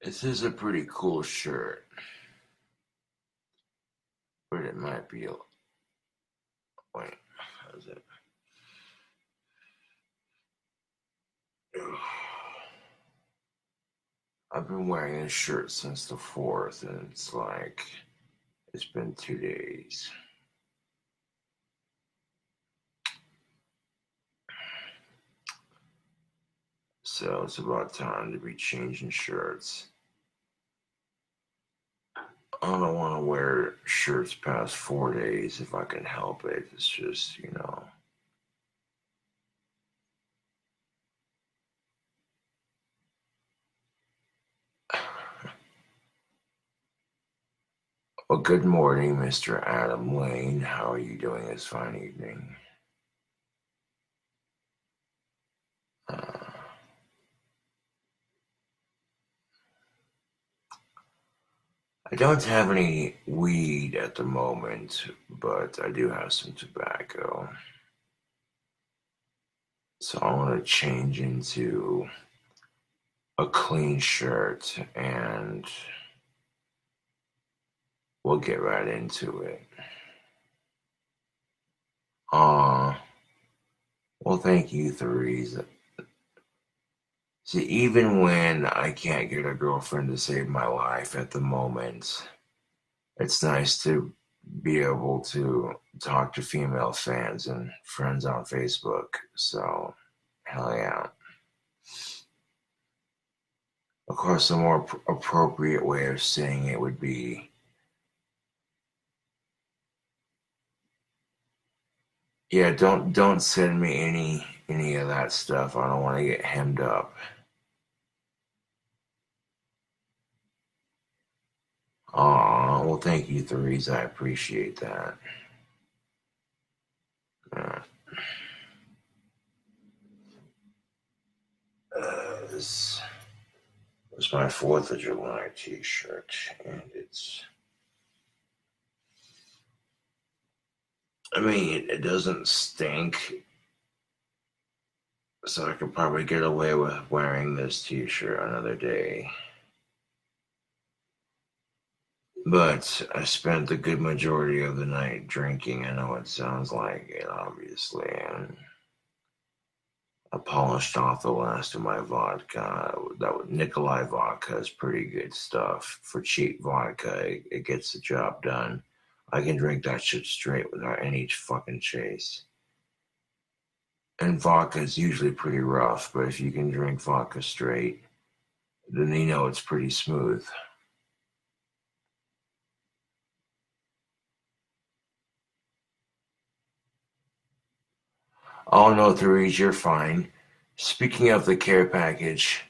This is a pretty cool shirt, but it might be a... Wait, how's it? I've been wearing this shirt since the 4th, and it's been 2 days. So it's about time to be changing shirts. I don't want to wear shirts past 4 days if I can help it. It's just, Well, good morning, Mr. Adam Lane. How are you doing this fine evening? I don't have any weed at the moment, but I do have some tobacco. So I want to change into a clean shirt and we'll get right into it. Well, thank you, Therese. See, even when I can't get a girlfriend to save my life at the moment, it's nice to be able to talk to female fans and friends on Facebook. So, hell yeah. Of course, a more appropriate way of saying it would be, yeah, don't send me any of that stuff. I don't want to get hemmed up. Well, thank you, Therese. I appreciate that. Uh, this was my 4th of July t-shirt, and it doesn't stink, so I could probably get away with wearing this t-shirt another day. But I spent the good majority of the night drinking. I know it sounds like it, obviously, and I polished off the last of my vodka. That Nikolai vodka is pretty good stuff. For cheap vodka, it gets the job done. I can drink that shit straight without any fucking chase. And vodka is usually pretty rough, but if you can drink vodka straight, then you know it's pretty smooth. Oh no, Therese, you're fine. Speaking of the care package,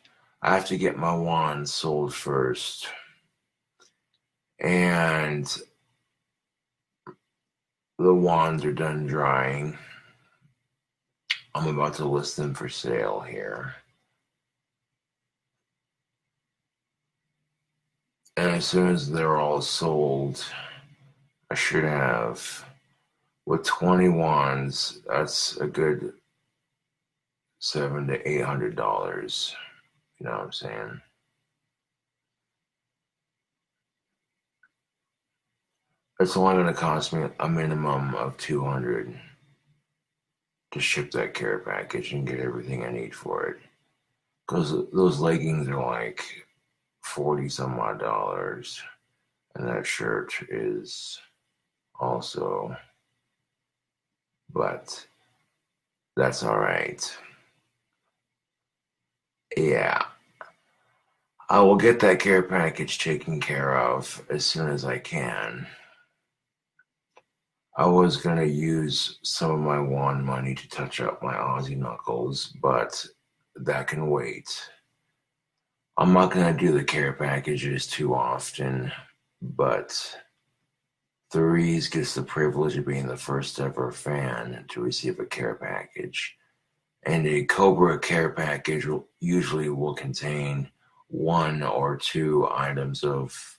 I have to get my wands sold first. And the wands are done drying. I'm about to list them for sale here. And as soon as they're all sold, I should have, with 20 wands, that's a good $700 to $800. You know what I'm saying? It's only going to cost me a minimum of $200 to ship that care package and get everything I need for it. Because those leggings are like 40 some odd dollars, and that shirt is also, but that's all right. Yeah, I will get that care package taken care of as soon as I can. I was going to use some of my wand money to touch up my Aussie knuckles, but that can wait. I'm not going to do the care packages too often, but Therese gets the privilege of being the first ever fan to receive a care package. And a Cobra care package usually will contain 1 or 2 items of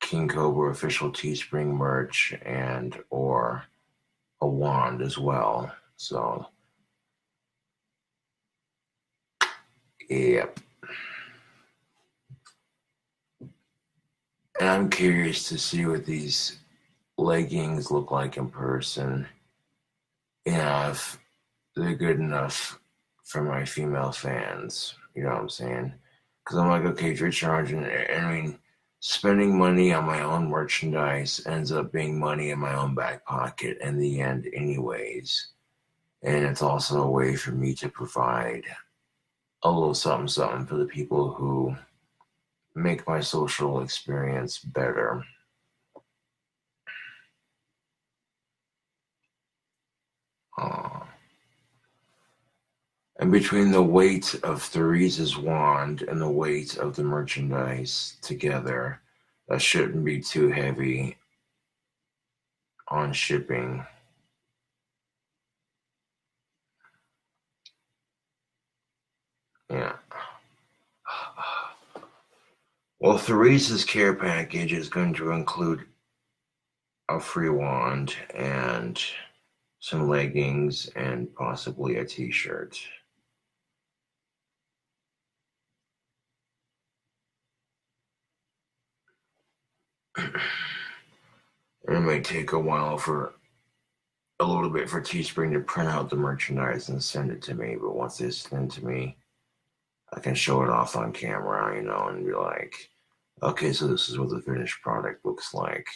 King Cobra official Teespring merch and or a wand as well. So, yep. And I'm curious to see what these leggings look like in person. If they're good enough for my female fans. You know what I'm saying? Because I'm like, okay, if you're charging, I mean, spending money on my own merchandise ends up being money in my own back pocket in the end, anyways. And it's also a way for me to provide a little something something for the people who make my social experience better. Uh, and between the weight of Therese's wand and the weight of the merchandise together, that shouldn't be too heavy on shipping. Yeah. Well, Therese's care package is going to include a free wand and some leggings and possibly a t-shirt. It may take a while for a little bit for Teespring to print out the merchandise and send it to me, but once they send it to me, I can show it off on camera, and be like, okay, so this is what the finished product looks like.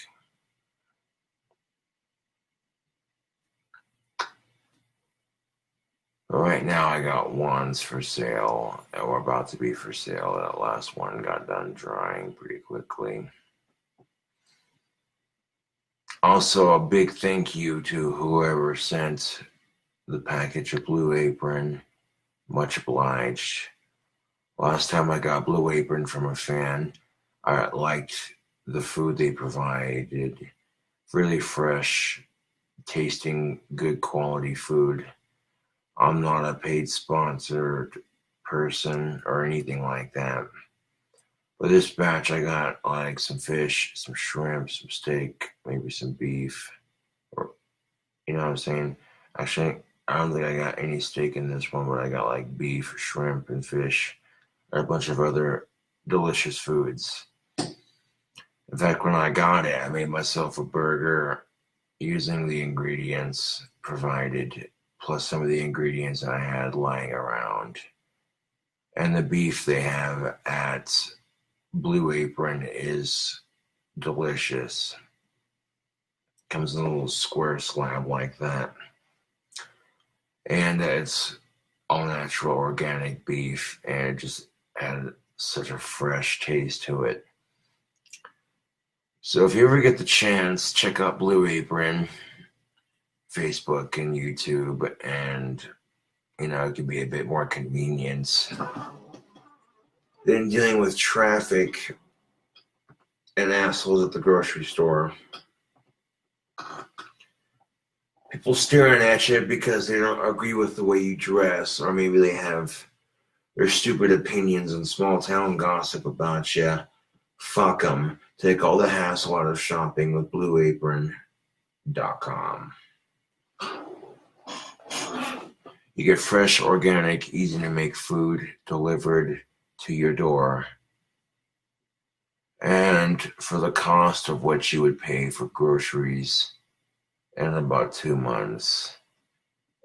But right now I got wands for sale, or about to be for sale. That last one got done drying pretty quickly. Also, a big thank you to whoever sent the package of Blue Apron. Much obliged. Last time I got Blue Apron from a fan, I liked the food they provided. Really fresh, tasting, good quality food. I'm not a paid sponsored person or anything like that. But this batch, I got like some fish, some shrimp, some steak, maybe some beef, or you know what I'm saying? Actually, I don't think I got any steak in this one, but I got like beef, shrimp, and fish, and a bunch of other delicious foods. In fact, when I got it, I made myself a burger using the ingredients provided, plus some of the ingredients I had lying around. And the beef they have at Blue Apron is delicious. Comes in a little square slab like that. And it's all natural organic beef, and it just had such a fresh taste to it. So if you ever get the chance, check out Blue Apron, Facebook and YouTube, and it can be a bit more convenient than dealing with traffic and assholes at the grocery store. People staring at you because they don't agree with the way you dress, or maybe they have their stupid opinions and small town gossip about you. Fuck them. Take all the hassle out of shopping with BlueApron.com. You get fresh, organic, easy to make food delivered to your door. And for the cost of what you would pay for groceries in about 2 months,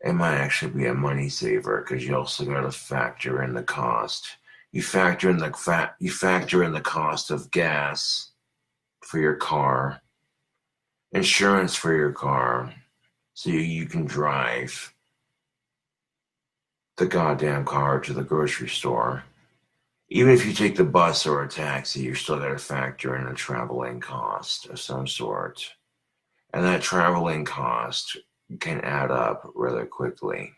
it might actually be a money saver because you also got to factor in the cost. You factor in the cost of gas for your car, insurance for your car, so you can drive the goddamn car to the grocery store. Even if you take the bus or a taxi, you're still got to factor in a traveling cost of some sort. And that traveling cost can add up rather quickly.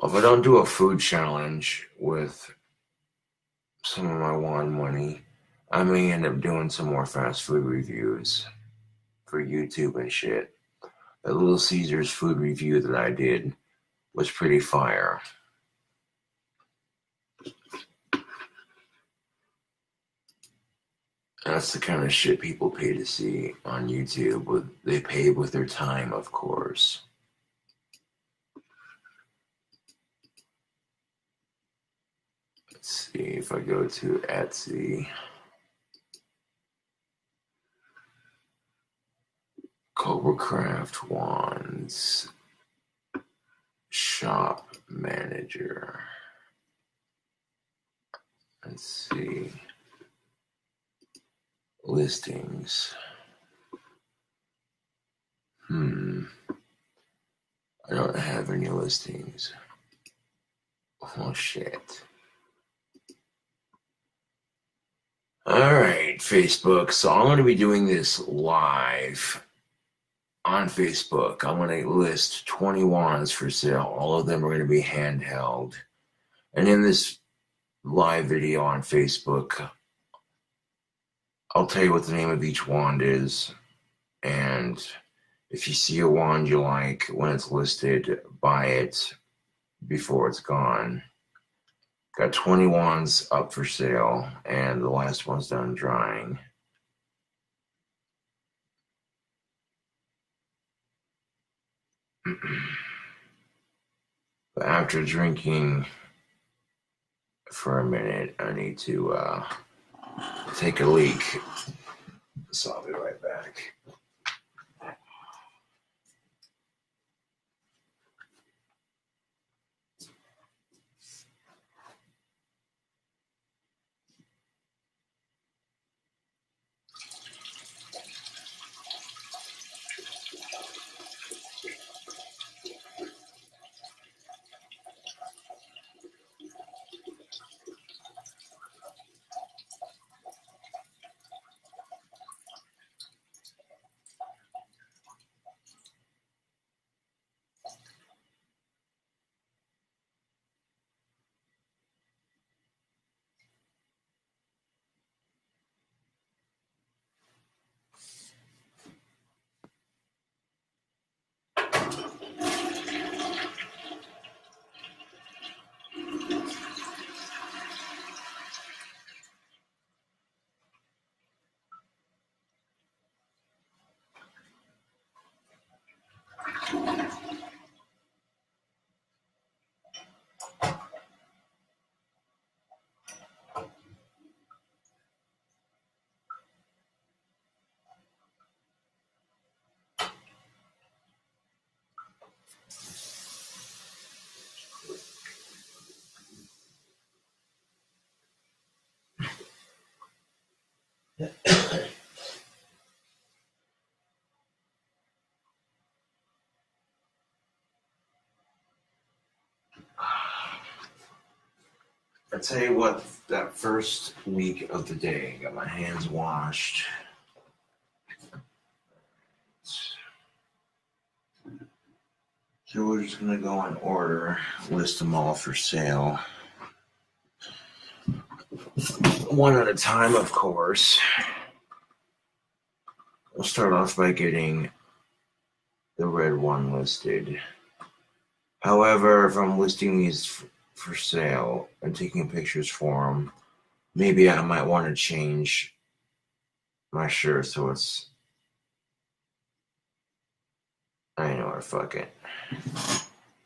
If I don't do a food challenge with some of my wand money, I may end up doing some more fast food reviews for YouTube and shit. That Little Caesars food review that I did was pretty fire. That's the kind of shit people pay to see on YouTube. They pay with their time, of course. Let's see if I go to Etsy. CobraCraft Wands Shop Manager. Let's see. Listings. I don't have any listings. Oh shit. Alright, Facebook. So I'm going to be doing this live on Facebook. I'm going to list 20 wands for sale. All of them are going to be handheld. And in this live video on Facebook, I'll tell you what the name of each wand is. And if you see a wand you like when it's listed, buy it before it's gone. Got 20 wands up for sale, and the last one's done drying. But after drinking for a minute, I need to take a leak. So I'll be right back. I tell you what, that first week of the day, got my hands washed. So we're just gonna go in order, list them all for sale. One at a time, of course. We'll start off by getting the red one listed. However, if I'm listing these for sale and taking pictures for them, maybe I might want to change my shirt so it's, I know what, fuck it.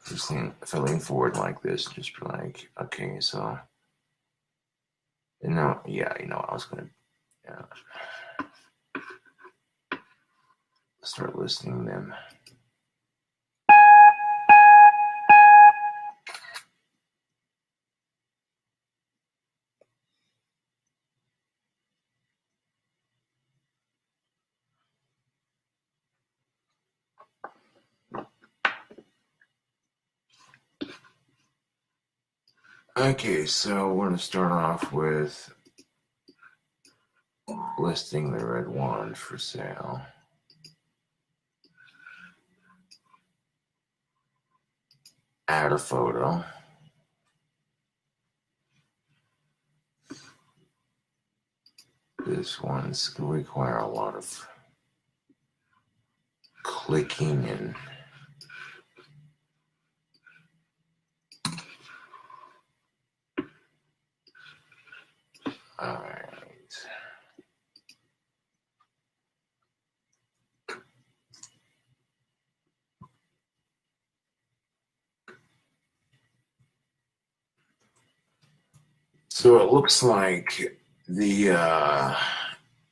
Just if I lean forward like this, just be like, okay, so, no, yeah, you know, I was gonna start listing them. Okay, so we're going to start off with listing the red wand for sale. Add a photo. This one's going to require a lot of clicking and all right. So it looks like the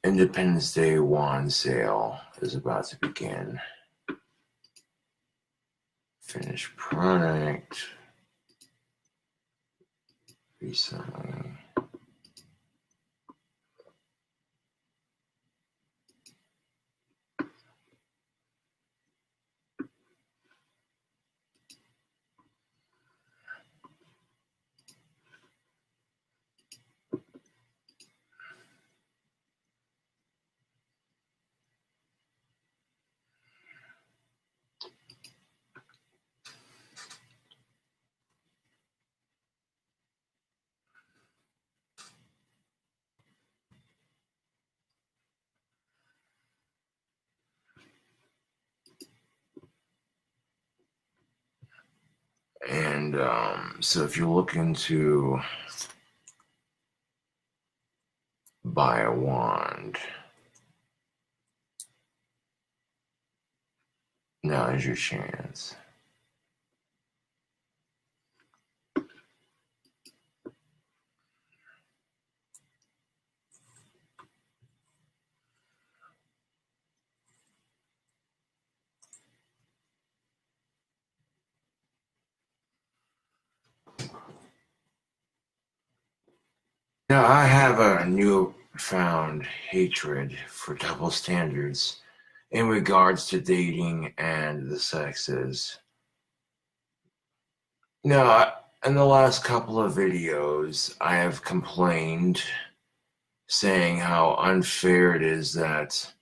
Independence Day wand sale is about to begin. Finished product recently. And so if you're looking to buy a wand, now is your chance. Now, I have a newfound hatred for double standards in regards to dating and the sexes. Now, in the last couple of videos, I have complained, saying how unfair it is that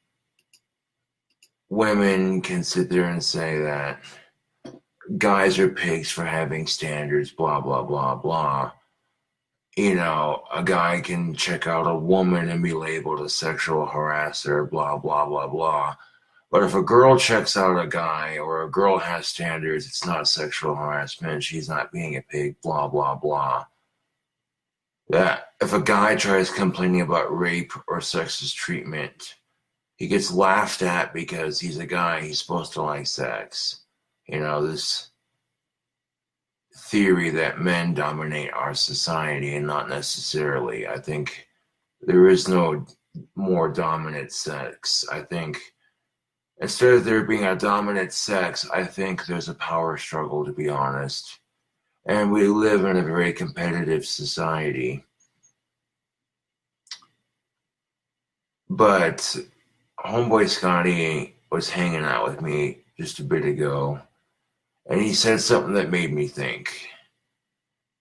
women can sit there and say that guys are pigs for having standards, blah, blah, blah, blah. You know, a guy can check out a woman and be labeled a sexual harasser, blah, blah, blah, blah. But if a girl checks out a guy or a girl has standards, it's not sexual harassment. She's not being a pig, blah, blah, blah. That if a guy tries complaining about rape or sexist treatment, he gets laughed at because he's a guy. He's supposed to like sex. You know, this theory that men dominate our society, and not necessarily. I think there is no more dominant sex. I think instead of there being a dominant sex, I think there's a power struggle, to be honest. And we live in a very competitive society. But homeboy Scotty was hanging out with me just a bit ago, and he said something that made me think.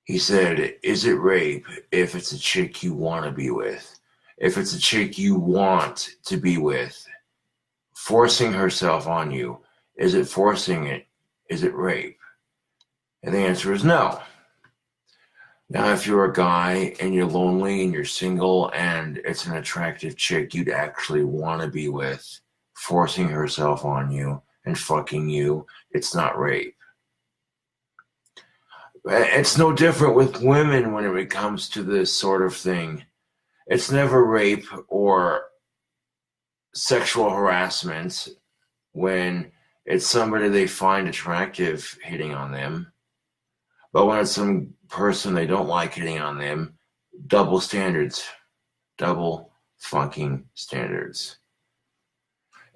He said, is it rape if it's a chick you want to be with? If it's a chick you want to be with, forcing herself on you, is it forcing it? Is it rape? And the answer is no. Now, if you're a guy and you're lonely and you're single and it's an attractive chick you'd actually want to be with, forcing herself on you and fucking you, it's not rape. It's no different with women when it comes to this sort of thing. It's never rape or sexual harassment when it's somebody they find attractive hitting on them. But when it's some person they don't like hitting on them, double standards. Double fucking standards.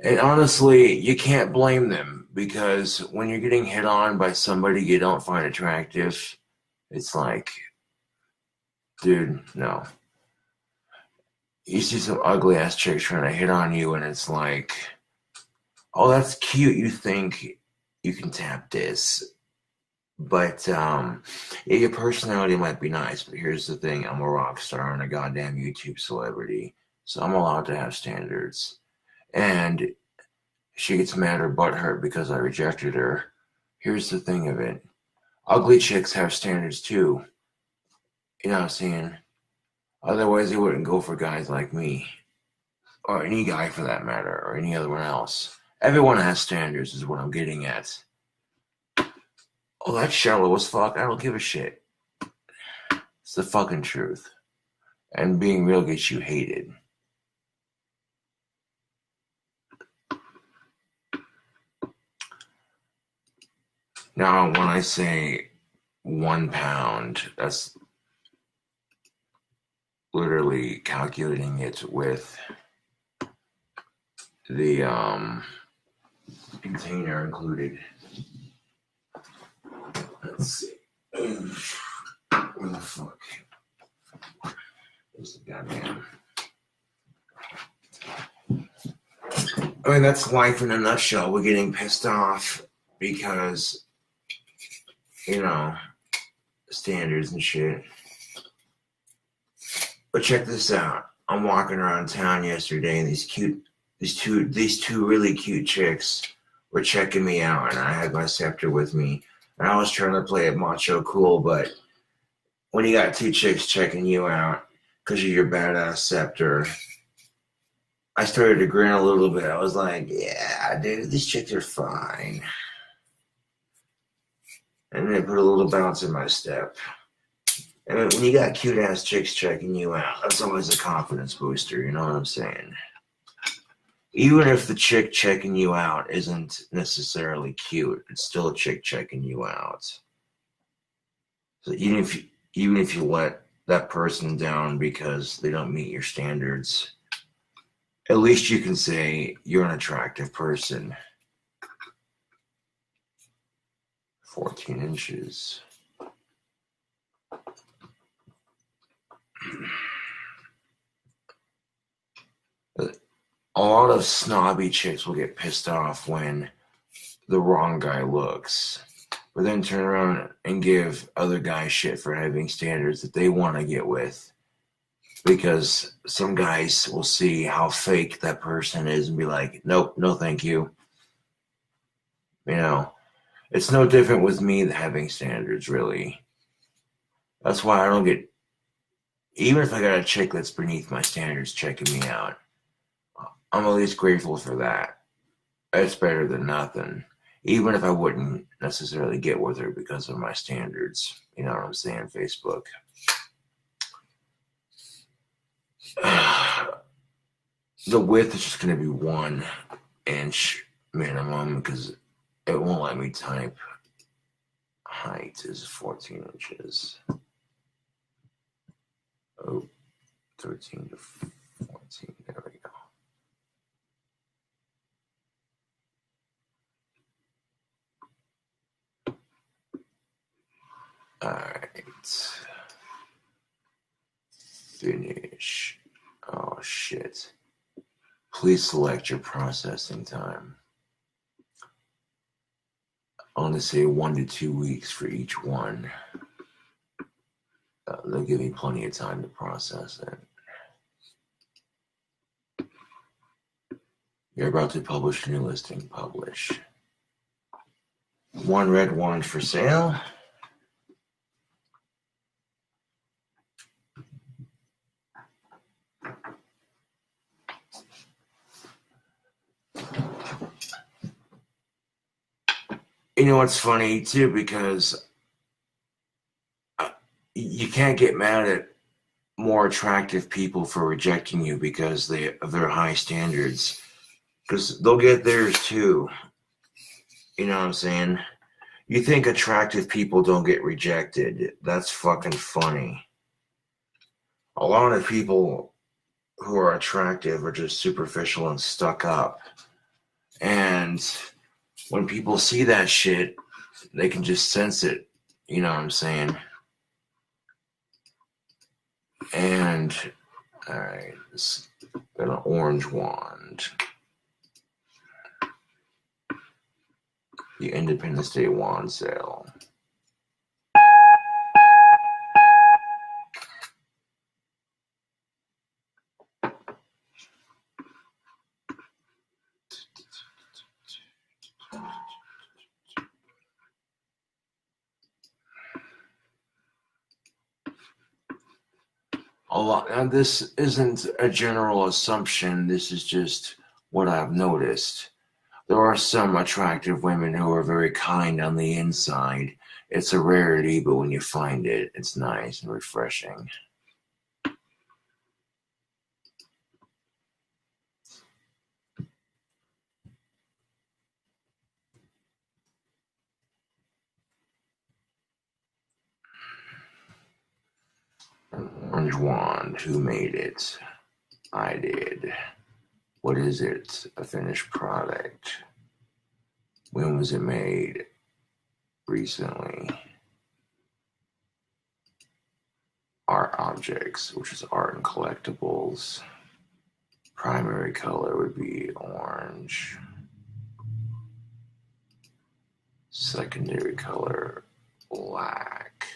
And honestly, you can't blame them, because when you're getting hit on by somebody you don't find attractive, it's like, dude, no. You see some ugly ass chicks trying to hit on you, and it's like, oh, that's cute. You think you can tap this. But yeah, your personality might be nice, but here's the thing. I'm a rock star and a goddamn YouTube celebrity, so I'm allowed to have standards. And she gets mad or butthurt because I rejected her. Here's the thing of it. Ugly chicks have standards too. You know what I'm saying? Otherwise, they wouldn't go for guys like me. Or any guy for that matter, or any other one else. Everyone has standards is what I'm getting at. Oh, that's shallow as fuck. I don't give a shit. It's the fucking truth. And being real gets you hated. Now, when I say 1 pound, that's literally calculating it with the container included. Let's see. Where the fuck? Where's the goddamn? I mean, that's life in a nutshell. We're getting pissed off because, you know, standards and shit. But check this out. I'm walking around town yesterday, and these two really cute chicks were checking me out, and I had my scepter with me, and I was trying to play it macho cool, but when you got two chicks checking you out because of your badass scepter, I started to grin a little bit. I was like, yeah, dude, these chicks are fine. And then I put a little bounce in my step. And when you got cute ass chicks checking you out, that's always a confidence booster, you know what I'm saying? Even if the chick checking you out isn't necessarily cute, it's still a chick checking you out. So even if you let that person down because they don't meet your standards, at least you can say you're an attractive person. 14 inches. A lot of snobby chicks will get pissed off when the wrong guy looks, but then turn around and give other guys shit for having standards that they want to get with, because some guys will see how fake that person is and be like, nope, no thank you. You know, it's no different with me having standards, really. That's why I don't get, even if I got a chick that's beneath my standards checking me out, I'm at least grateful for that. It's better than nothing. Even if I wouldn't necessarily get with her because of my standards. You know what I'm saying, Facebook? The width is just going to be 1 inch minimum because it won't let me type. Height is 14 inches. Oh, 13 to 14. There we go. All right. Finish. Oh, shit. Please select your processing time. I want to say 1 to 2 weeks for each one. They'll give me plenty of time to process it. You're about to publish a new listing. Publish. 1 red wand for sale. You know what's funny too, because you can't get mad at more attractive people for rejecting you because of their high standards, because they'll get theirs too. You know what I'm saying? You think attractive people don't get rejected? That's fucking funny. A lot of people who are attractive are just superficial and stuck up, and when people see that shit, they can just sense it. You know what I'm saying? And all right, let's get an orange wand. The Independence Day wand sale. A lot, and this isn't a general assumption. This is just what I've noticed. There are some attractive women who are very kind on the inside. It's a rarity, but when you find it, it's nice and refreshing. An orange wand. Who made it? I did. What is it? A finished product. When was it made? Recently. Art objects, which is art and collectibles. Primary color would be orange. Secondary color, black.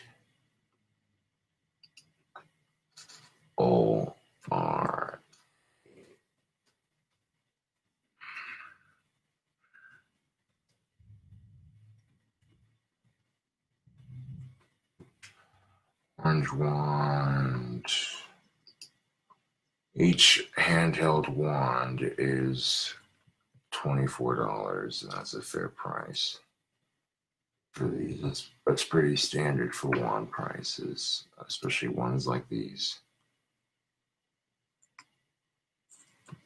O-R. Orange wand. Each handheld wand is $24, and that's a fair price for these. That's pretty standard for wand prices, especially ones like these.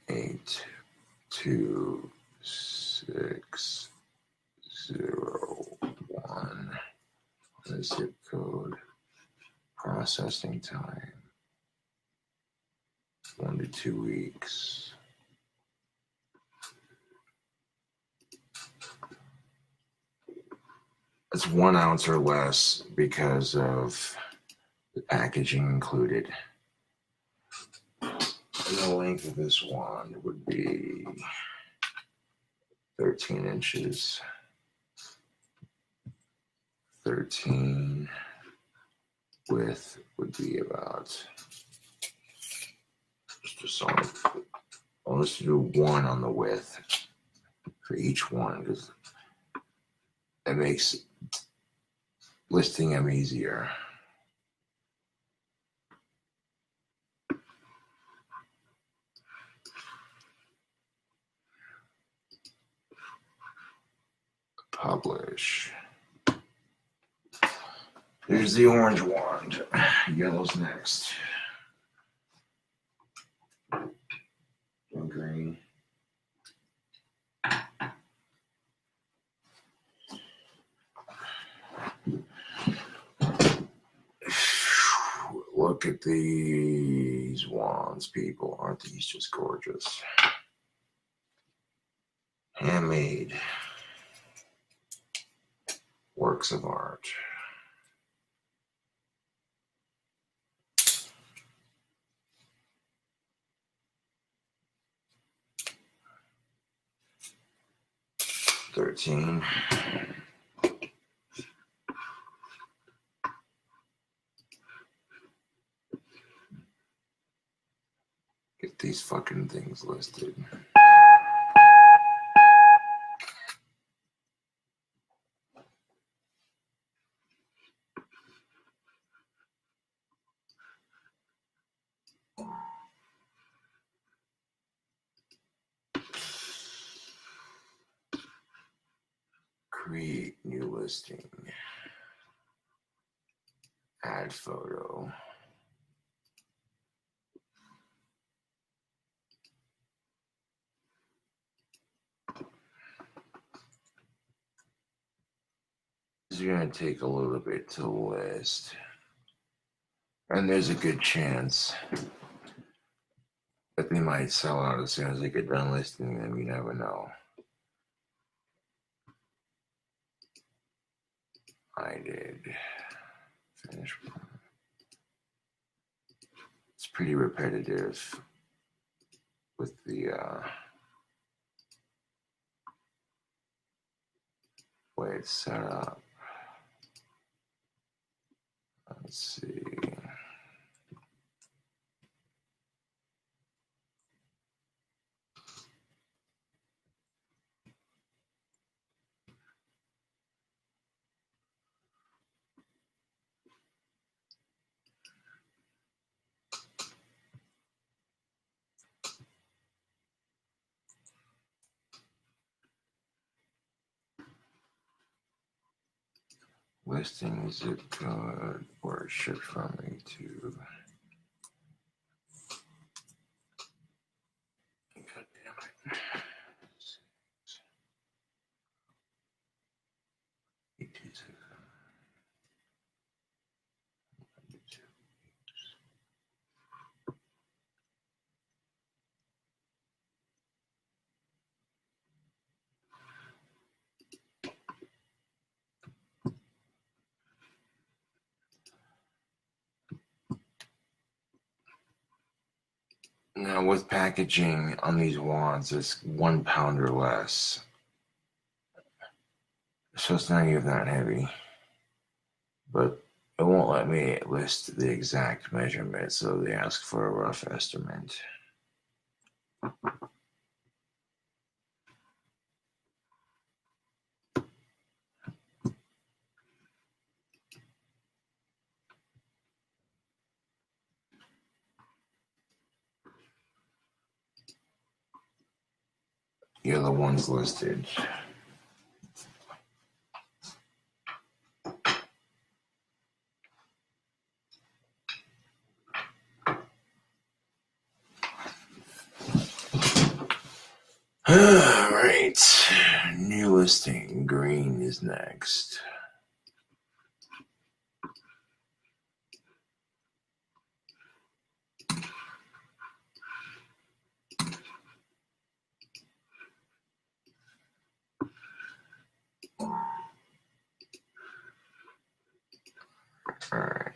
82601. The zip code. Processing time 1 to 2 weeks. It's 1 ounce or less because of the packaging included. And the length of this wand would be 13 inches. 13. Width would be about, let's do 1 on the width for each one, because it makes listing them easier. Publish. There's the orange wand. Yellow's next. And green. Look at these wands, people. Aren't these just gorgeous? Handmade works of art. $13. Get these fucking things listed. Create new listing. Add photo. It's going to take a little bit to list. And there's a good chance that they might sell out as soon as they get done listing them. You never know. I did. Finish. It's pretty repetitive with the way it's set up. Let's see. Listing zip code or ship from me to. God damn it. with packaging on these wands, it's 1 pound or less. So it's not even that heavy. But it won't let me list the exact measurement, so they ask for a rough estimate. The other ones listed. Alright, new listing, green is next. Alright.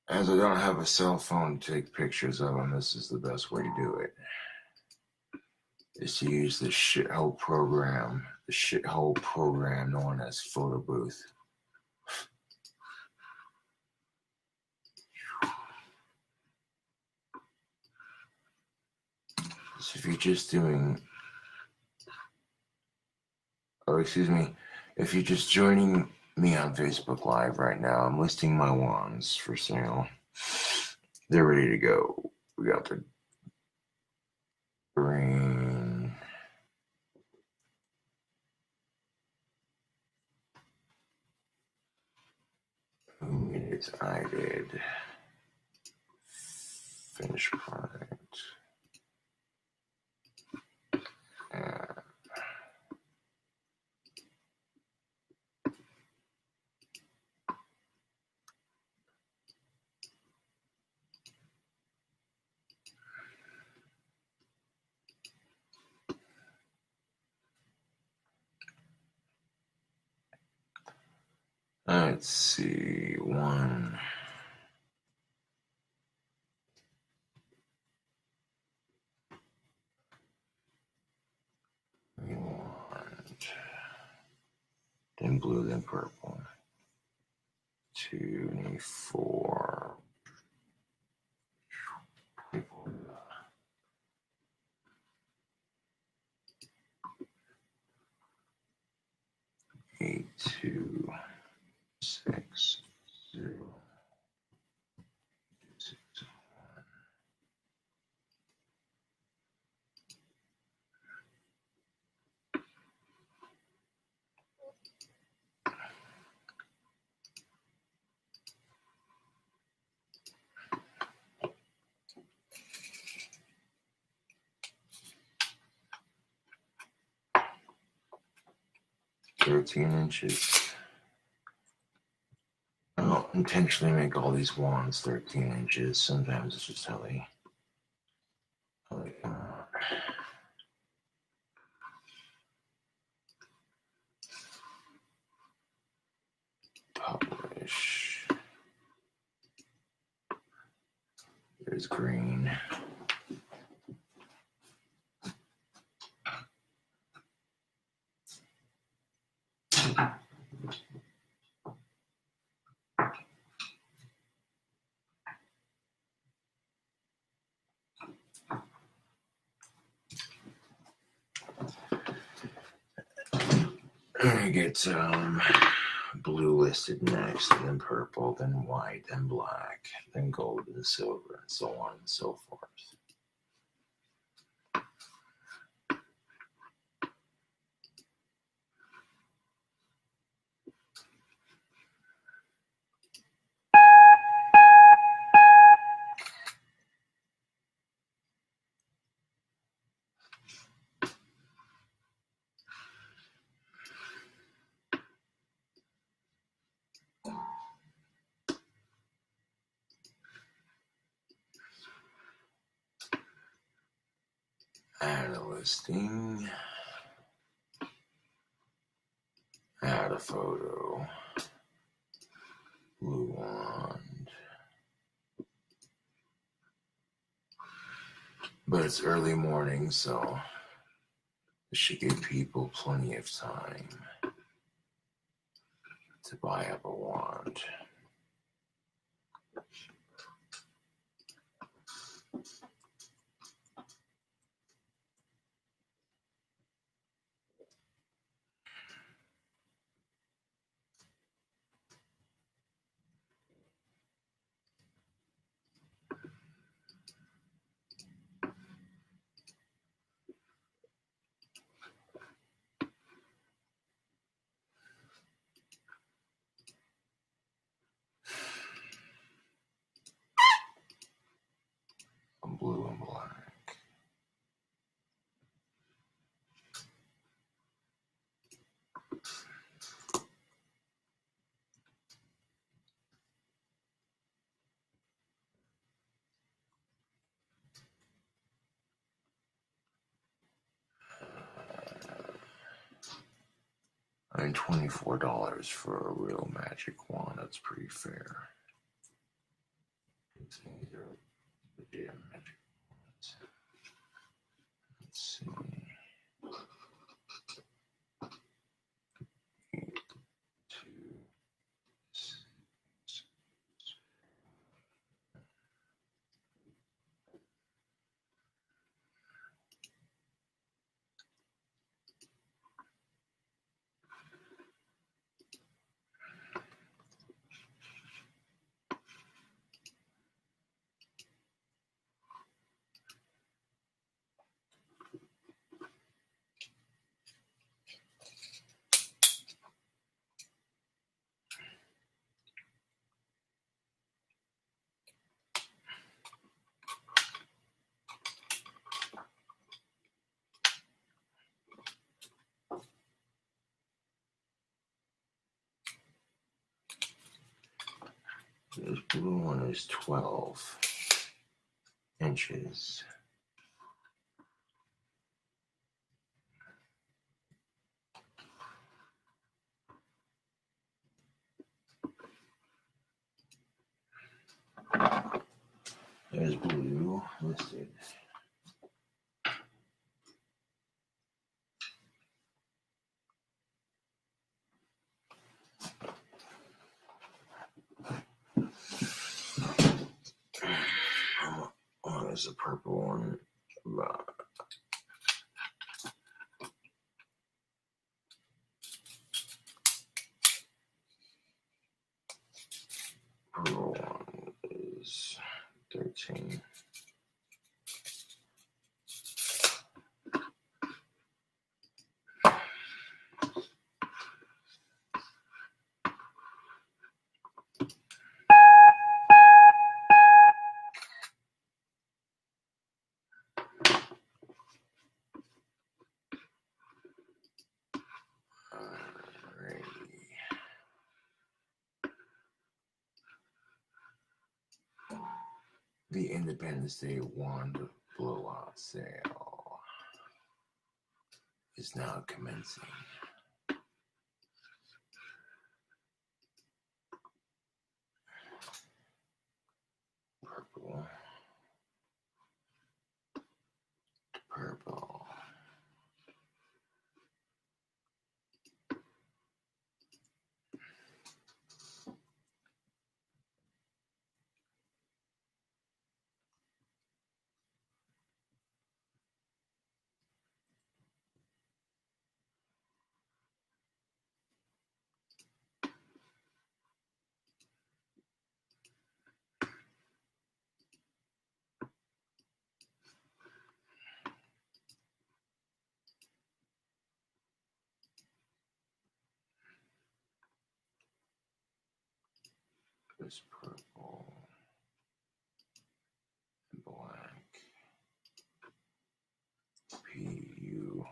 As I don't have a cell phone to take pictures of them, this is the best way to do it. Is to use this shithole program. The shithole program known as Photo Booth. So if you're just doing, if you're just joining me on Facebook Live right now, I'm listing my wands for sale. They're ready to go. We got the green, minutes I did. Finish product. Let's see, one. Then blue, then purple. 2, 4. 8, 2, 6, 0, 6, 1. Thirteen inches. I don't intentionally make all these wands 13 inches. Sometimes it's just how they come out. Publish. There's green. I get blue listed next, and then purple, then white, then black, then gold and silver, and so on and so forth. listing. Add a photo. Blue wand. But it's early morning, so this should give people plenty of time to buy up a wand. Blue and black. I mean, $24 for a real magic wand. That's pretty fair. These are legit magic wands. Let's see. This blue one is 12 inches. There's blue listed. Oh, there's a purple one. Purple one is 13. The Independence Day wand blowout sale is now commencing. Purple. Purple. This purple and black. PU.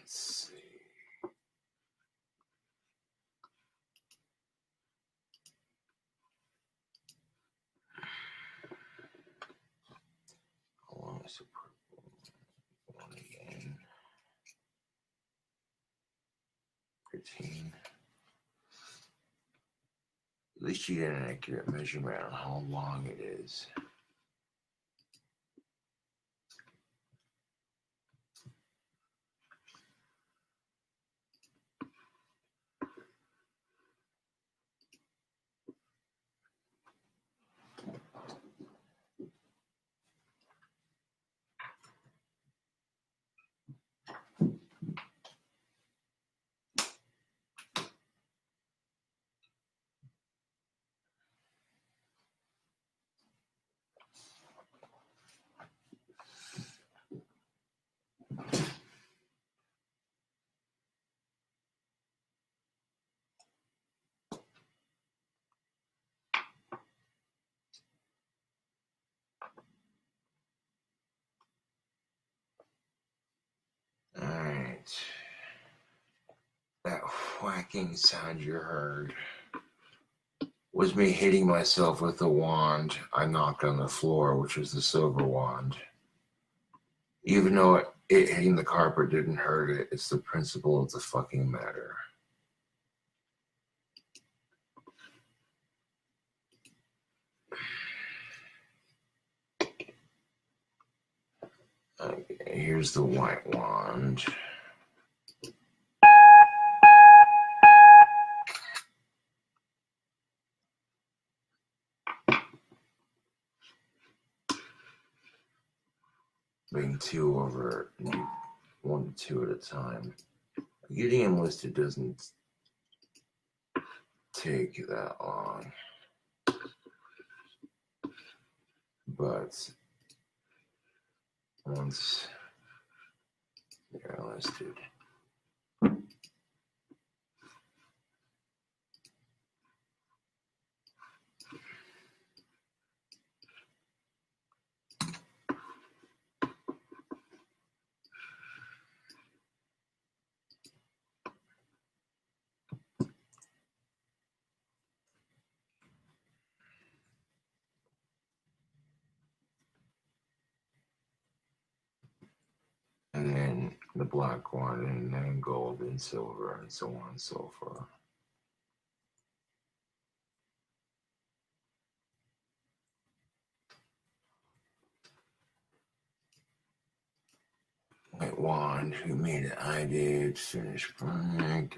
Let's see. How long is the purple one again? 13. At least you get an accurate measurement on how long it is. Alright. That whacking sound you heard was me hitting myself with the wand I knocked on the floor, which was the silver wand. Even though it hitting the carpet didn't hurt it, it's the principle of the fucking matter. Okay, here's the white wand. Bring 2 over, 1 to 2 at a time. Getting them listed doesn't take that long, but once they're listed, and then the black one, and then gold and silver, and so on and so forth. White wand, who made it? I did. Finish project.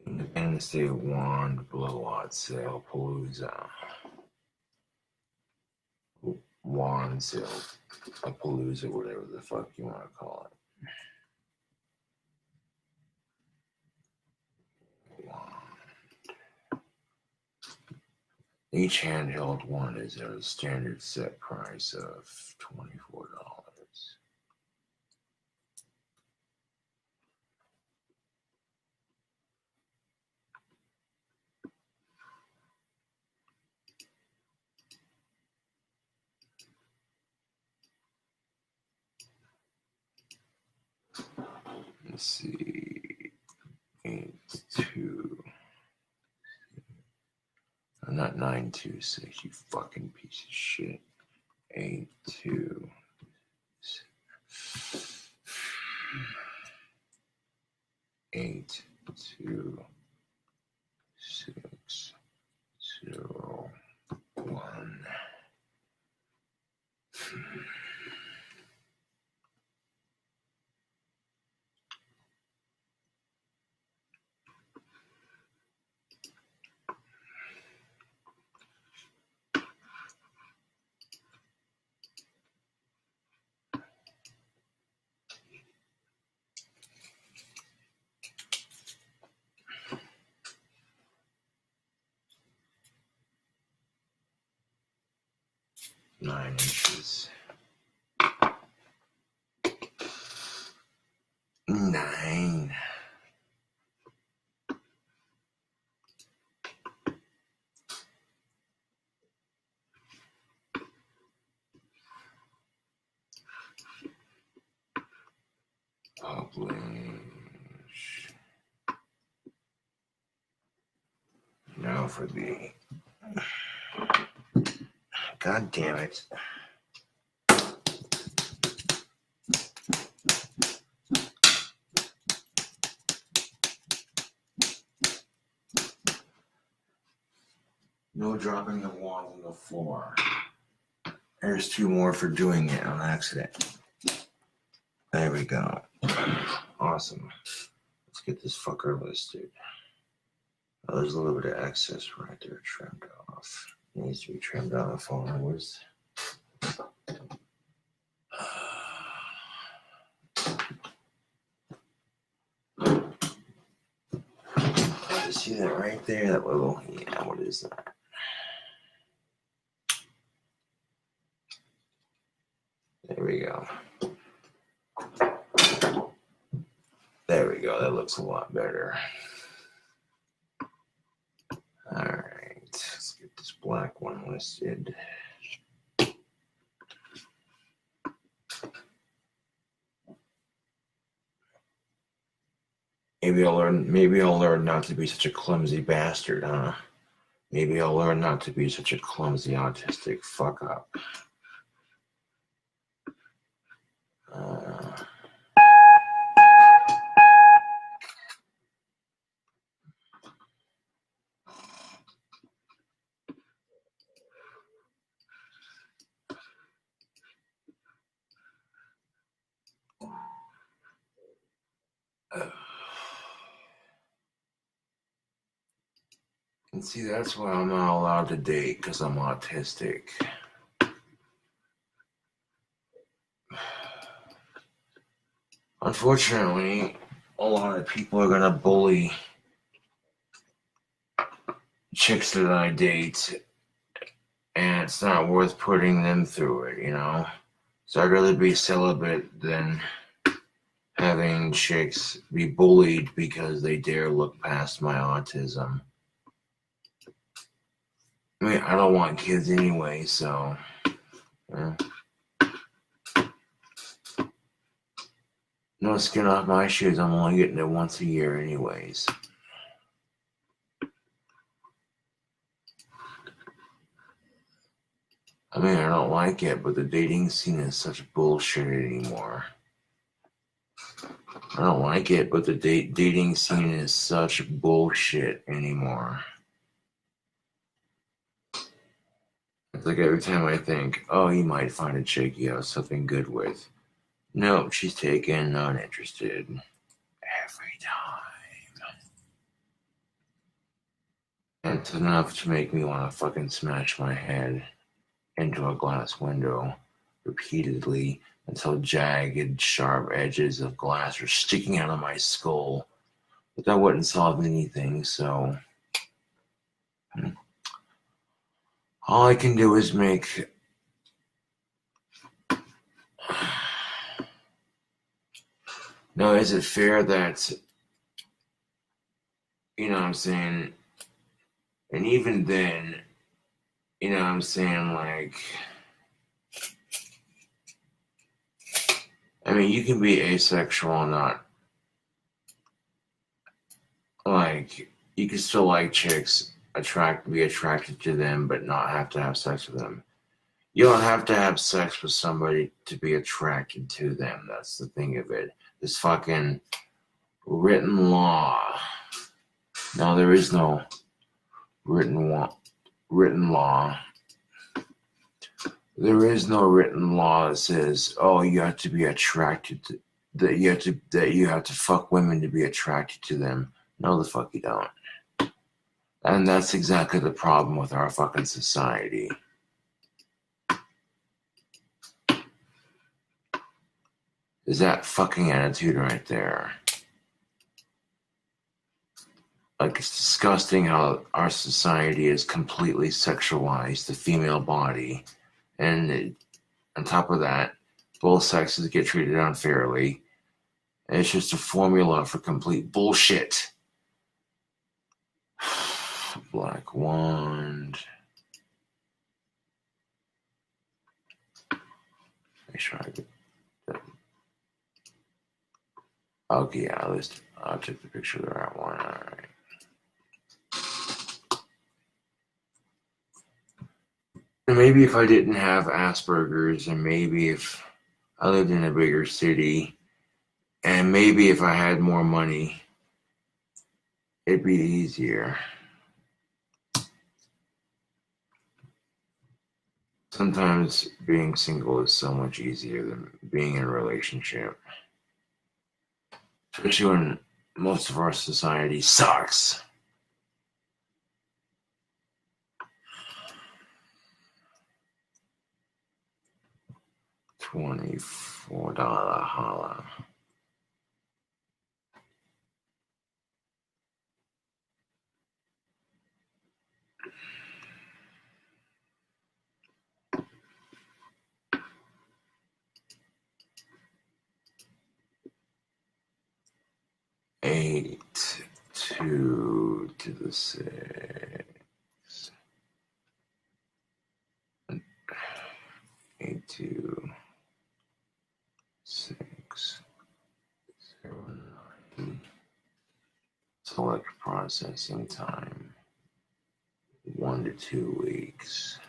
Independence Day wand blowout sale palooza. Wand sale, a palooza, whatever the fuck you want to call it. Each handheld one is at a standard set price of $24. Let's see. 8-2. Not 9-2-6, you fucking piece of shit. 8-2. 8-2-6-0-1. 9 inches. 9. Publish. Now for the. God damn it. No dropping of wand on the floor. There's 2 more for doing it on accident. There we go. Awesome. Let's get this fucker listed. Oh, there's a little bit of excess right there trimmed off. It needs to be trimmed off onwards. See that right there? That little, yeah, what is that? There we go. There we go. That looks a lot better. All right. Let's get this black one listed. Maybe I'll learn not to be such a clumsy bastard, huh? Maybe I'll learn not to be such a clumsy autistic fuck up. And see, that's why I'm not allowed to date, because I'm autistic. Unfortunately, a lot of people are gonna bully chicks that I date, and it's not worth putting them through it, you know? So I'd rather be celibate than having chicks be bullied because they dare look past my autism. I mean, I don't want kids anyway, so... Yeah. No skin off my shoes, I'm only getting it once a year anyways. I mean, I don't like it, but the dating scene is such bullshit anymore. I don't like it, but the dating scene is such bullshit anymore. It's like every time I think, oh, you might find a chick you have something good with. Nope, she's taken, not interested. Every time. It's enough to make me want to fucking smash my head into a glass window repeatedly until jagged, sharp edges of glass are sticking out of my skull. But that wouldn't solve anything, so... all I can do is make... Now, is it fair that... You know what I'm saying? And even then... You know what I'm saying, like... I mean, you can be asexual and not... Like, you can still like chicks, be attracted to them, but not have to have sex with them. You don't have to have sex with somebody to be attracted to them. That's the thing of it. This fucking written law. No, there is no written law. There is no written law that says, oh, you have to be attracted to, that you have to fuck women to be attracted to them. No, the fuck you don't. And that's exactly the problem with our fucking society. Is that fucking attitude right there. Like, it's disgusting how our society has completely sexualized the female body And on top of that, both sexes get treated unfairly. And it's just a formula for complete bullshit. Black wand. Make sure I get that. Okay, yeah, I'll take the picture of the right one. All right. And maybe if I didn't have Asperger's, and maybe if I lived in a bigger city, and maybe if I had more money, it'd be easier. Sometimes being single is so much easier than being in a relationship. Especially when most of our society sucks. $24 holla. Eight, 2 to the 6. 8, 2, 6, 0, 9. Select processing time. 1 to 2 weeks.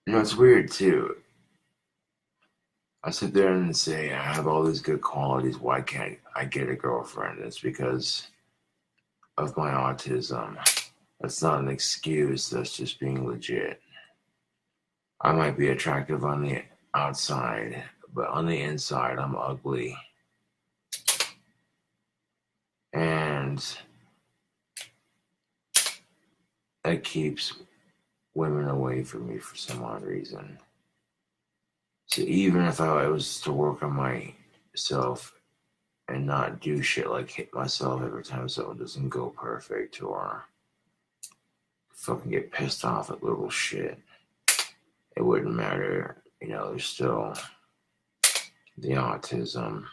You know, it's weird too. I sit there and say, I have all these good qualities. Why can't I get a girlfriend? It's because of my autism. That's not an excuse. That's just being legit. I might be attractive on the outside, but on the inside, I'm ugly. And that keeps women away from me for some odd reason. So even if I was to work on myself and not do shit like hit myself every time something doesn't go perfect or fucking get pissed off at little shit, it wouldn't matter. You know, there's still the autism.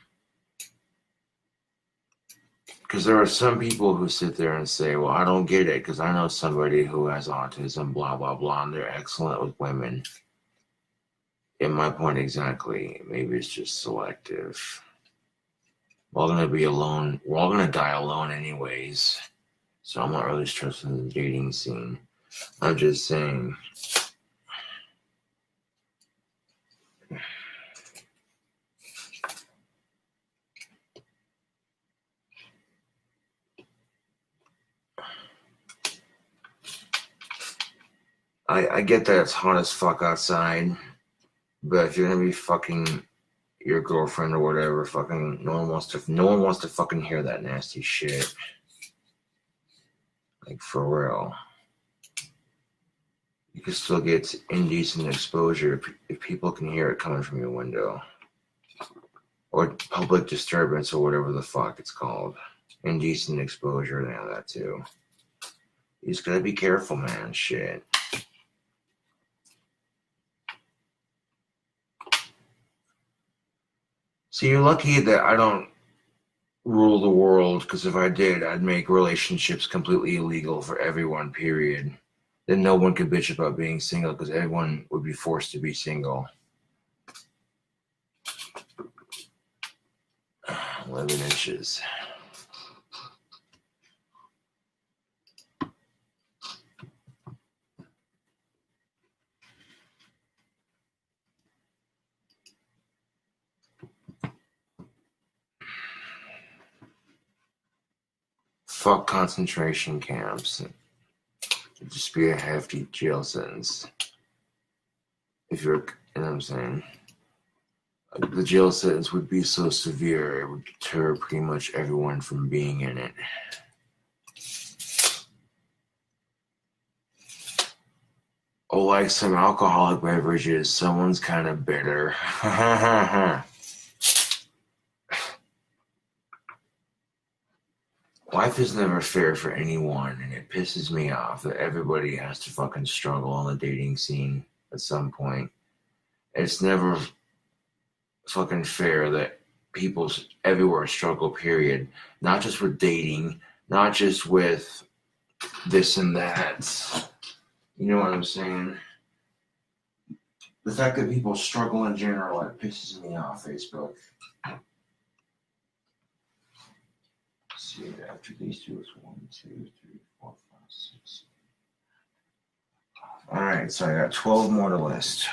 Because there are some people who sit there and say, well, I don't get it because I know somebody who has autism, blah, blah, blah, and they're excellent with women. In my point exactly, maybe it's just selective. We're all going to be alone. We're all going to die alone anyways. So I'm not really stressed in the dating scene. I'm just saying. I get that it's hot as fuck outside, but if you're gonna be fucking your girlfriend or whatever, fucking no one wants to fucking hear that nasty shit. Like for real. You can still get indecent exposure if people can hear it coming from your window. Or public disturbance or whatever the fuck it's called. Indecent exposure, and that too. You just gotta be careful, man. Shit. So you're lucky that I don't rule the world, because if I did, I'd make relationships completely illegal for everyone, period. Then no one could bitch about being single because everyone would be forced to be single. 11 inches. Fuck concentration camps. It'd just be a hefty jail sentence. If you're, you know what I'm saying? The jail sentence would be so severe, it would deter pretty much everyone from being in it. Oh, like some alcoholic beverages. Someone's kind of bitter. Life is never fair for anyone, and it pisses me off that everybody has to fucking struggle on the dating scene at some point. It's never fucking fair that people everywhere struggle, period. Not just with dating, not just with this and that. You know what I'm saying? The fact that people struggle in general, it pisses me off, Facebook. Let's see, after these two, it's 1, 2, 3, 4, 5, 6. Alright, so I got 12 more to list.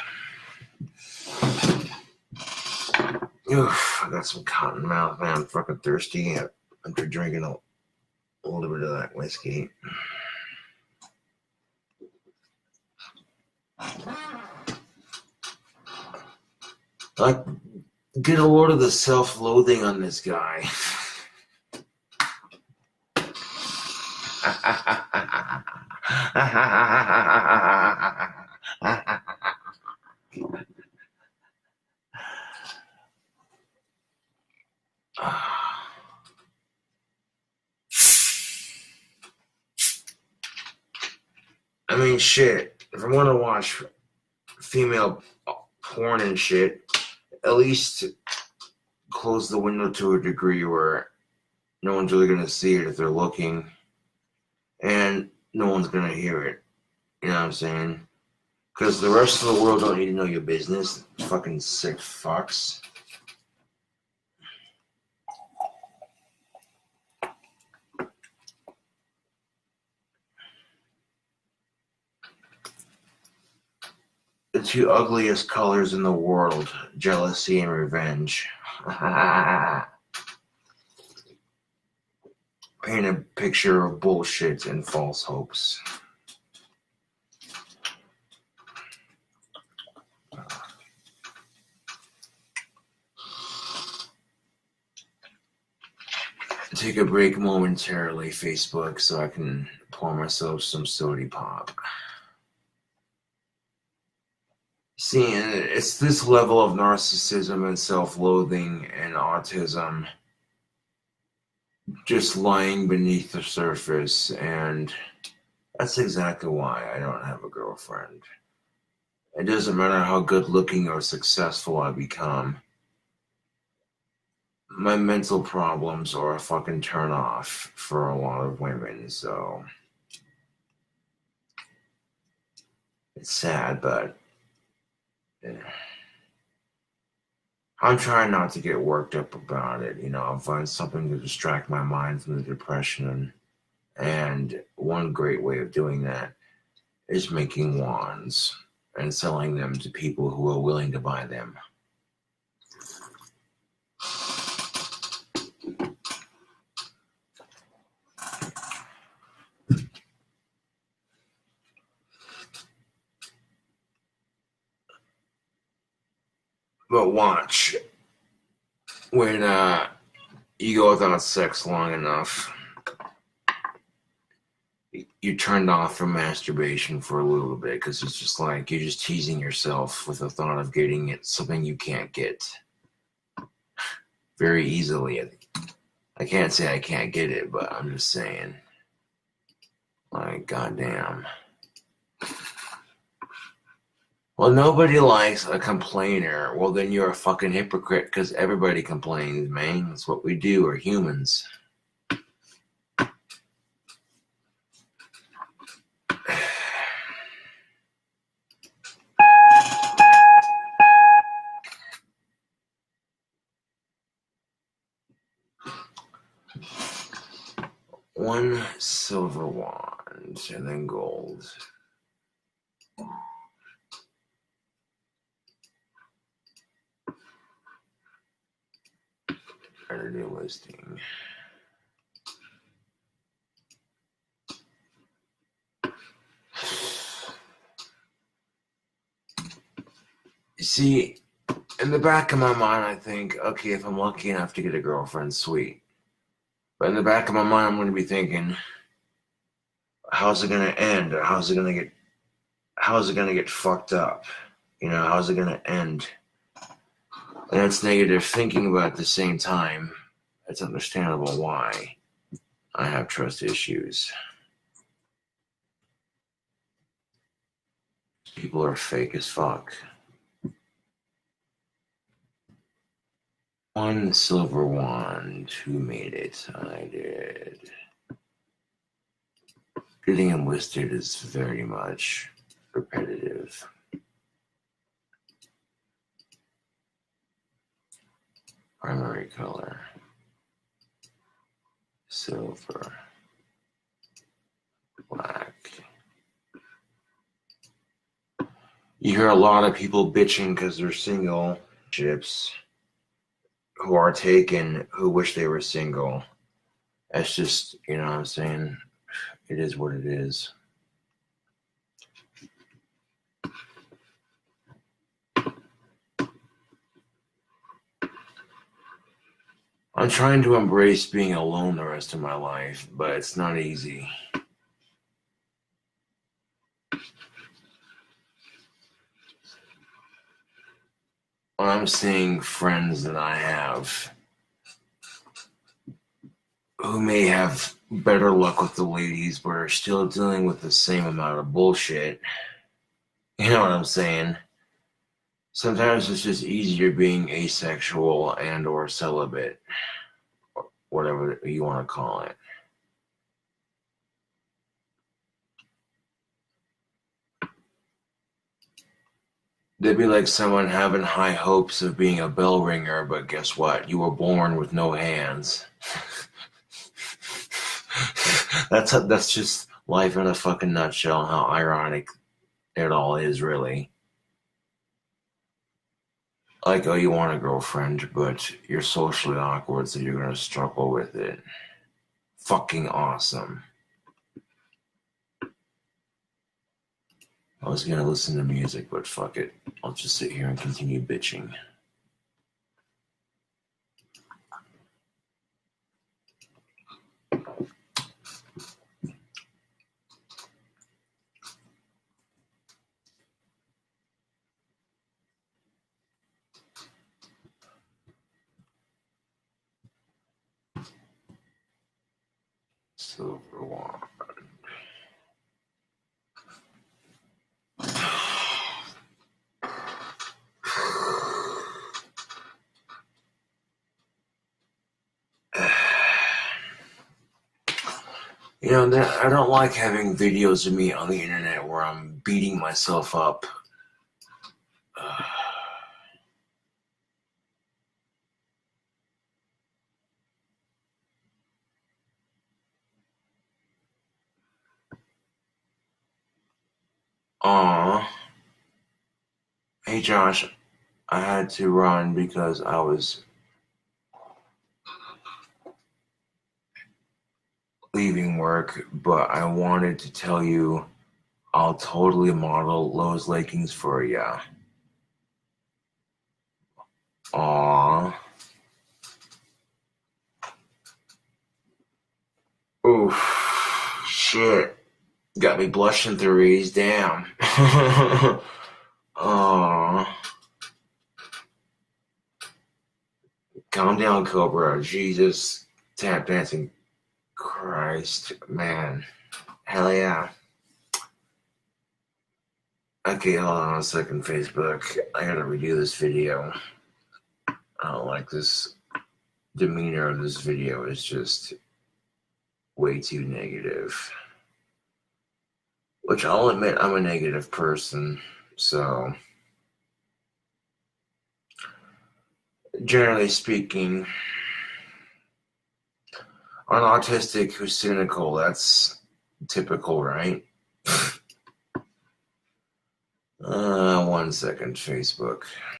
Oof, I got some cotton mouth, man. I'm fucking thirsty after drinking a little bit of that whiskey. Like, get a load of the self-loathing on this guy. I mean, shit. If I want to watch female porn and shit, at least close the window to a degree where no one's really going to see it if they're looking, and no one's going to hear it. You know what I'm saying? Because the rest of the world don't need to know your business. Fucking sick fucks. The two ugliest colors in the world, jealousy and revenge. Paint a picture of bullshit and false hopes. Take a break momentarily, Facebook, so I can pour myself some sody pop. See, it's this level of narcissism and self-loathing and autism just lying beneath the surface, and that's exactly why I don't have a girlfriend. It doesn't matter how good looking or successful I become. My mental problems are a fucking turn off for a lot of women, so it's sad, but I'm trying not to get worked up about it. You know, I'll find something to distract my mind from the depression, and one great way of doing that is making wands and selling them to people who are willing to buy them. But watch, when you go without sex long enough, you're turned off from masturbation for a little bit, because it's just like you're just teasing yourself with the thought of getting it something you can't get very easily. I can't say I can't get it, but I'm just saying, like, goddamn. Well, nobody likes a complainer. Well, then you're a fucking hypocrite, because everybody complains, man. That's what we do. We're humans. One silver wand, and then gold. New listing. You see, in the back of my mind, I think, okay, if I'm lucky enough to get a girlfriend, sweet. But in the back of my mind, I'm going to be thinking, how's it going to end? Or how's it going to get how's it going to get fucked up? You know, how's it going to end? And it's negative thinking, but at the same time, it's understandable why I have trust issues. People are fake as fuck. One silver wand. Who made it? I did. Getting enlisted is very much repetitive. Primary color. Silver. Black. You hear a lot of people bitching because they're single ships who are taken who wish they were single. That's just, you know what I'm saying? It is what it is. I'm trying to embrace being alone the rest of my life, but it's not easy. I'm seeing friends that I have who may have better luck with the ladies, but are still dealing with the same amount of bullshit. You know what I'm saying? Sometimes it's just easier being asexual and or celibate, or whatever you want to call it. They'd be like someone having high hopes of being a bell ringer, but guess what? You were born with no hands. That's just life in a fucking nutshell, how ironic it all is, really. Like, oh, you want a girlfriend, but you're socially awkward, so you're gonna struggle with it. Fucking awesome. I was gonna listen to music, but fuck it. I'll just sit here and continue bitching. Silver wand. You know, I don't like having videos of me on the internet where I'm beating myself up. Aw. Hey Josh, I had to run because I was leaving work, but I wanted to tell you I'll totally model Lowe's leggings for ya. Aww. Oof. Shit. Got me blushing threes. Damn. Aww. Calm down, Cobra. Jesus. Tap dancing. Christ. Man. Hell yeah. Okay, hold on a second, Facebook. I gotta redo this video. I don't like this demeanor of this video. It's just way too negative. Which I'll admit I'm a negative person, so generally speaking, an autistic who's cynical, that's typical, right? 1 second, Facebook.